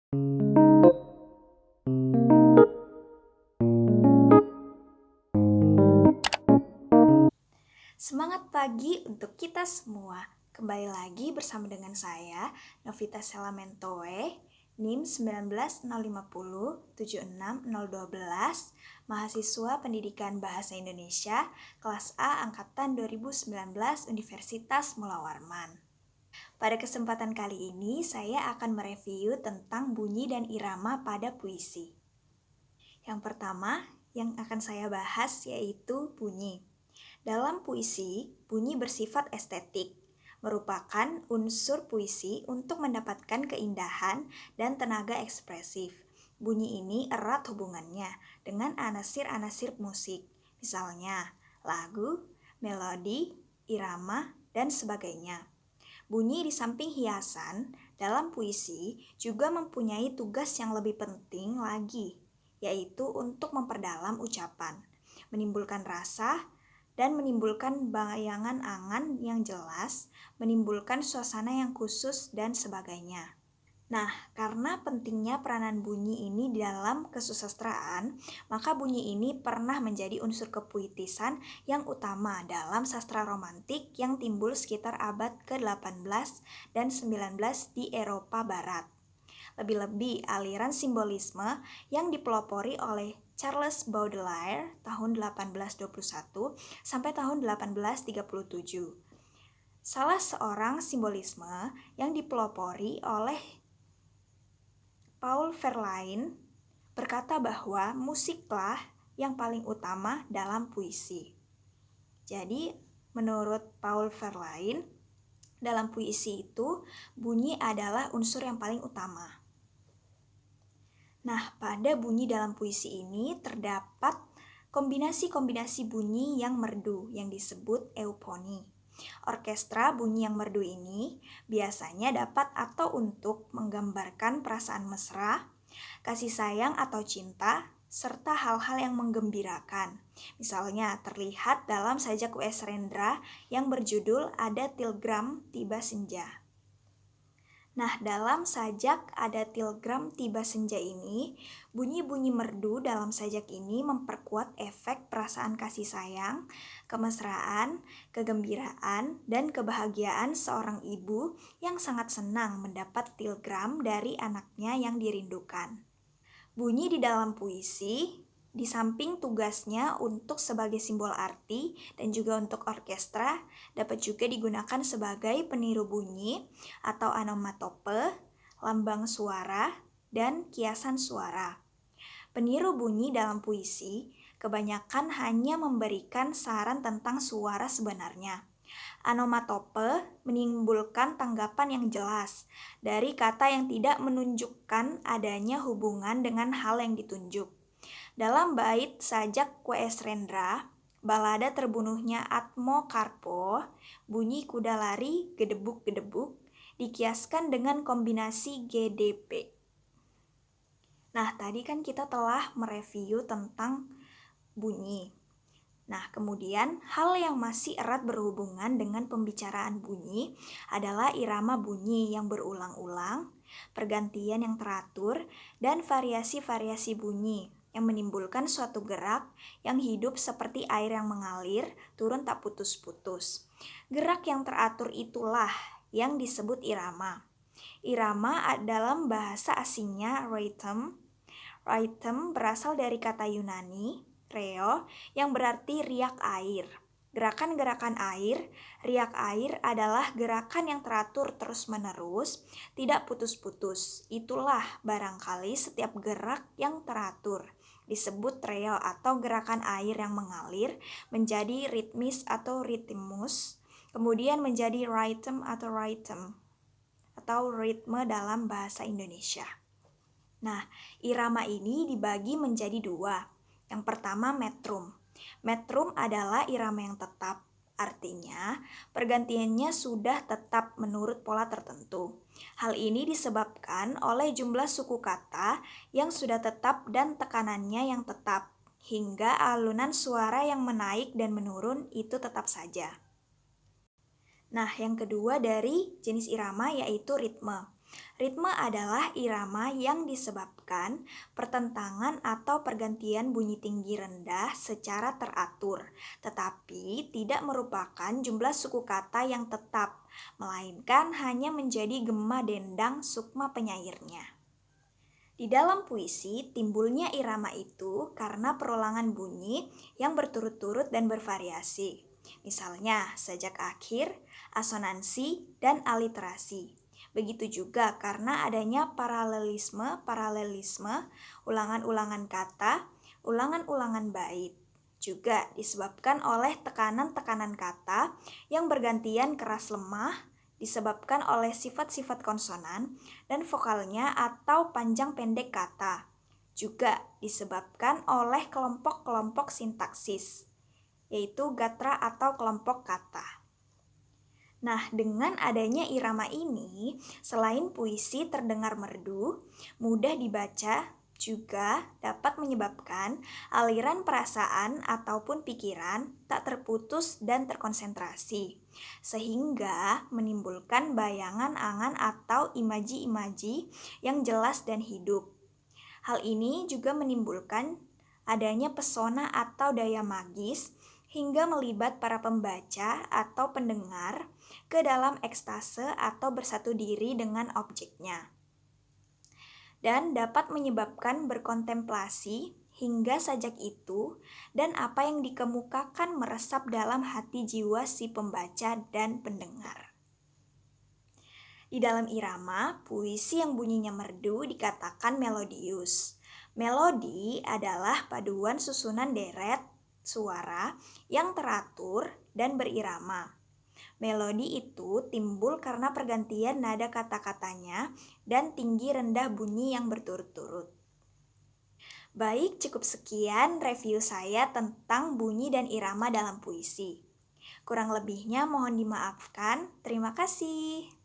Semangat pagi untuk kita semua. Kembali lagi bersama dengan saya, Novita Selamentoe, NIM 19050760012, mahasiswa Pendidikan Bahasa Indonesia, kelas A angkatan 2019 Universitas Mula Warman. Pada kesempatan kali ini, saya akan mereview tentang bunyi dan irama pada puisi. Yang pertama, yang akan saya bahas yaitu bunyi. Dalam puisi, bunyi bersifat estetik, merupakan unsur puisi untuk mendapatkan keindahan dan tenaga ekspresif. Bunyi ini erat hubungannya dengan anasir-anasir musik, misalnya lagu, melodi, irama, dan sebagainya. Bunyi di samping hiasan, dalam puisi juga mempunyai tugas yang lebih penting lagi, yaitu untuk memperdalam ucapan, menimbulkan rasa, dan menimbulkan bayangan angan yang jelas, menimbulkan suasana yang khusus, dan sebagainya. Nah, karena pentingnya peranan bunyi ini di dalam kesusastraan, maka bunyi ini pernah menjadi unsur kepuitisan yang utama dalam sastra romantik yang timbul sekitar abad ke-18 dan 19 di Eropa Barat. Lebih-lebih aliran simbolisme yang dipelopori oleh Charles Baudelaire tahun 1821 sampai tahun 1837. Salah seorang simbolisme yang dipelopori oleh Paul Verlaine berkata bahwa musiklah yang paling utama dalam puisi. Jadi, menurut Paul Verlaine, dalam puisi itu bunyi adalah unsur yang paling utama. Nah, pada bunyi dalam puisi ini terdapat kombinasi-kombinasi bunyi yang merdu yang disebut euponi. Orkestra bunyi yang merdu ini biasanya dapat atau untuk menggambarkan perasaan mesra, kasih sayang atau cinta, serta hal-hal yang menggembirakan. Misalnya terlihat dalam sajak W.S. Rendra yang berjudul Ada Tilgram Tiba Senja. Nah, dalam sajak Ada Tilgram Tiba Senja ini, bunyi-bunyi merdu dalam sajak ini memperkuat efek perasaan kasih sayang, kemesraan, kegembiraan, dan kebahagiaan seorang ibu yang sangat senang mendapat tilgram dari anaknya yang dirindukan. Bunyi di dalam puisi, di samping tugasnya untuk sebagai simbol arti dan juga untuk orkestra, dapat juga digunakan sebagai peniru bunyi atau onomatope, lambang suara, dan kiasan suara. Peniru bunyi dalam puisi kebanyakan hanya memberikan saran tentang suara sebenarnya. Onomatope menimbulkan tanggapan yang jelas dari kata yang tidak menunjukkan adanya hubungan dengan hal yang ditunjuk. Dalam bait sajak W.S. Rendra, balada terbunuhnya Atmo Karpo, bunyi kuda lari gedebuk-gedebuk, dikiaskan dengan kombinasi GDP. Nah, tadi kan kita telah mereview tentang bunyi. Nah, kemudian hal yang masih erat berhubungan dengan pembicaraan bunyi adalah irama bunyi yang berulang-ulang, pergantian yang teratur, dan variasi-variasi bunyi yang menimbulkan suatu gerak yang hidup seperti air yang mengalir, turun tak putus-putus. Gerak yang teratur itulah yang disebut irama. Irama dalam bahasa asingnya rhythm. Rhythm berasal dari kata Yunani reo yang berarti riak air. Gerakan-gerakan air, riak air adalah gerakan yang teratur terus-menerus, tidak putus-putus. Itulah barangkali setiap gerak yang teratur. Disebut reo atau gerakan air yang mengalir menjadi ritmis atau ritmus, kemudian menjadi rhythm atau ritme dalam bahasa Indonesia. Nah, irama ini dibagi menjadi dua. Yang pertama metrum. Metrum adalah irama yang tetap, artinya pergantiannya sudah tetap menurut pola tertentu. Hal ini disebabkan oleh jumlah suku kata yang sudah tetap dan tekanannya yang tetap, hingga alunan suara yang menaik dan menurun itu tetap saja. Nah, yang kedua dari jenis irama yaitu ritme. Ritme adalah irama yang disebabkan pertentangan atau pergantian bunyi tinggi rendah secara teratur, tetapi tidak merupakan jumlah suku kata yang tetap, melainkan hanya menjadi gema dendang sukma penyairnya. Di dalam puisi, timbulnya irama itu karena perulangan bunyi yang berturut-turut dan bervariasi. Misalnya, sajak akhir, asonansi, dan aliterasi. Begitu juga karena adanya paralelisme, ulangan-ulangan kata, ulangan-ulangan bait. Juga disebabkan oleh tekanan-tekanan kata yang bergantian keras lemah, disebabkan oleh sifat-sifat konsonan dan vokalnya atau panjang pendek kata. Juga disebabkan oleh kelompok-kelompok sintaksis, yaitu gatra atau kelompok kata. Nah, dengan adanya irama ini, selain puisi terdengar merdu, mudah dibaca, juga dapat menyebabkan aliran perasaan ataupun pikiran tak terputus dan terkonsentrasi, sehingga menimbulkan bayangan angan atau imaji-imaji yang jelas dan hidup. Hal ini juga menimbulkan adanya pesona atau daya magis hingga melibat para pembaca atau pendengar ke dalam ekstase atau bersatu diri dengan objeknya, dan dapat menyebabkan berkontemplasi hingga sajak itu dan apa yang dikemukakan meresap dalam hati jiwa si pembaca dan pendengar. Di dalam irama, puisi yang bunyinya merdu dikatakan melodius. Melodi adalah paduan susunan deret suara yang teratur dan berirama. Melodi itu timbul karena pergantian nada kata-katanya dan tinggi rendah bunyi yang berturut-turut. Baik, cukup sekian review saya tentang bunyi dan irama dalam puisi. Kurang lebihnya mohon dimaafkan. Terima kasih.